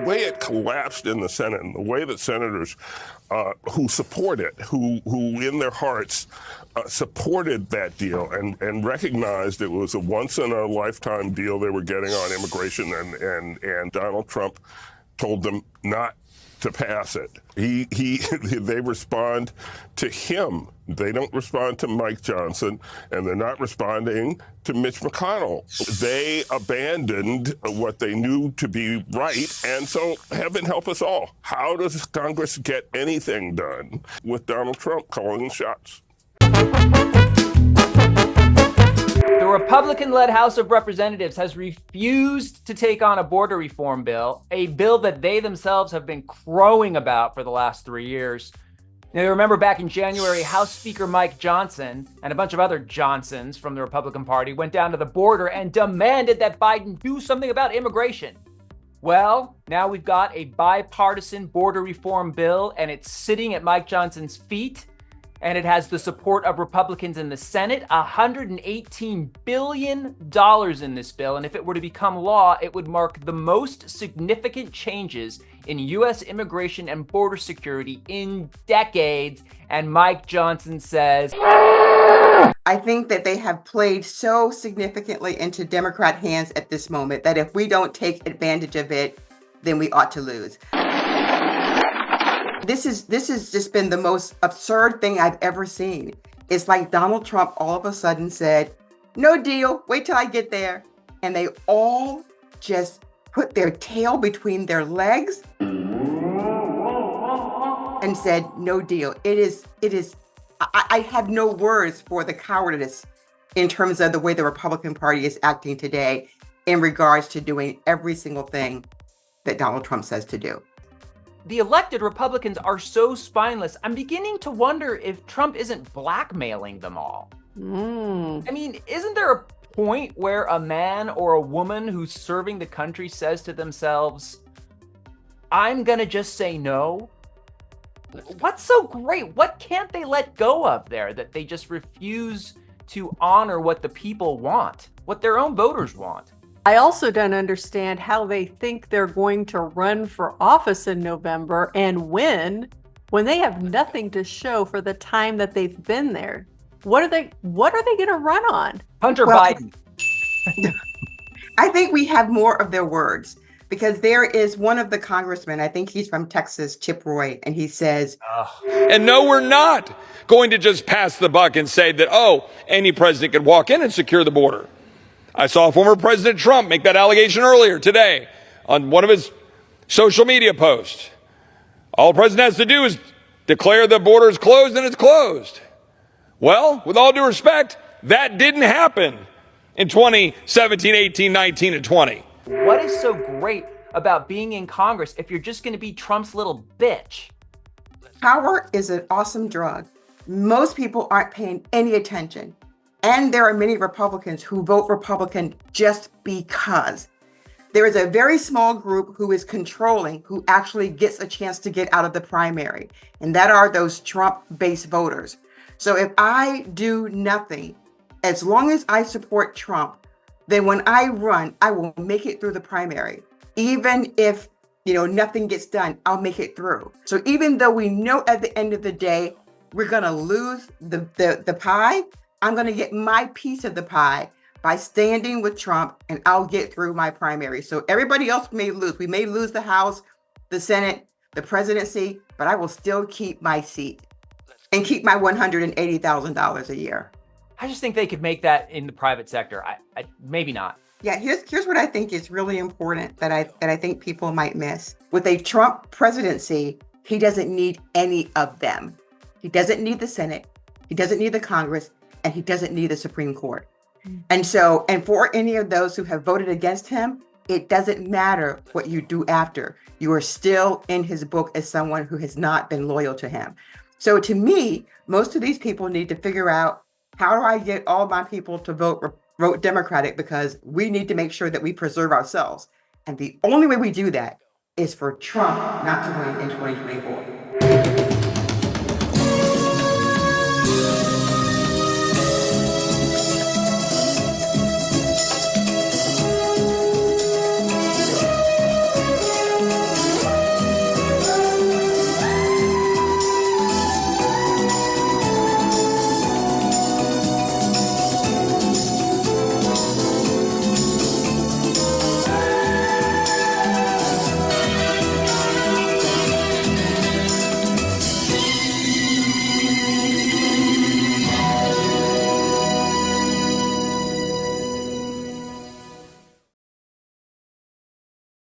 way it collapsed in the Senate and the way that senators who support it, who in their hearts supported that deal and recognized it was a once-in-a-lifetime deal they were getting on immigration, and Donald Trump told them not to pass it. They respond to him. They don't respond to Mike Johnson, and they're not responding to Mitch McConnell. They abandoned what they knew to be right, and so heaven help us all. How does Congress get anything done with Donald Trump calling the shots? The Republican-led House of Representatives has refused to take on a border reform bill, a bill that they themselves have been crowing about for the last 3 years. Now, you remember back in January, House Speaker Mike Johnson and a bunch of other Johnsons from the Republican Party went down to the border and demanded that Biden do something about immigration. Well, now we've got a bipartisan border reform bill, and it's sitting at Mike Johnson's feet. And it has the support of Republicans in the Senate, $118 billion in this bill. And if it were to become law, it would mark the most significant changes in U.S. immigration and border security in decades. And Mike Johnson says, I think that they have played so significantly into Democrat hands at this moment that if we don't take advantage of it, then we ought to lose. This has just been the most absurd thing I've ever seen. It's like Donald Trump all of a sudden said, no deal, wait till I get there. And they all just put their tail between their legs and said, no deal. I have no words for the cowardice in terms of the way the Republican Party is acting today in regards to doing every single thing that Donald Trump says to do. The elected Republicans are so spineless. I'm beginning to wonder if Trump isn't blackmailing them all. I mean, isn't there a point where a man or a woman who's serving the country says to themselves, I'm gonna just say no? What's so great? What can't they let go of there that they just refuse to honor what the people want, what their own voters want? I also don't understand how they think they're going to run for office in November and win when they have nothing to show for the time that they've been there. What are they going to run on? Hunter Biden. I think we have more of their words, because there is one of the congressmen, I think he's from Texas, Chip Roy, and he says, And no, we're not going to just pass the buck and say that, oh, any president can walk in and secure the border. I saw former President Trump make that allegation earlier today on one of his social media posts. All the president has to do is declare the border is closed, and it's closed. Well, with all due respect, that didn't happen in 2017, 18, 19, and 20. What is so great about being in Congress if you're just going to be Trump's little bitch? power is an awesome drug. Most people aren't paying any attention. And there are many Republicans who vote Republican just because. There is a very small group who is controlling, who actually gets a chance to get out of the primary. And that are those Trump-based voters. So if I do nothing, as long as I support Trump, then when I run, I will make it through the primary. Even if, nothing gets done, I'll make it through. So even though we know at the end of the day, we're gonna lose the pie, I'm gonna get my piece of the pie by standing with Trump, and I'll get through my primary. So everybody else may lose. We may lose the House, the Senate, the presidency, but I will still keep my seat and keep my $180,000 a year. I just think they could make that in the private sector. I maybe not. Yeah, here's what I think is really important that I think people might miss. With a Trump presidency, he doesn't need any of them. He doesn't need the Senate, he doesn't need the Congress, and he doesn't need the Supreme Court. And for any of those who have voted against him, it doesn't matter what you do after. You are still in his book as someone who has not been loyal to him. So to me, most of these people need to figure out, how do I get all my people to vote Democratic? Because we need to make sure that we preserve ourselves. And the only way we do that is for Trump not to win in 2024.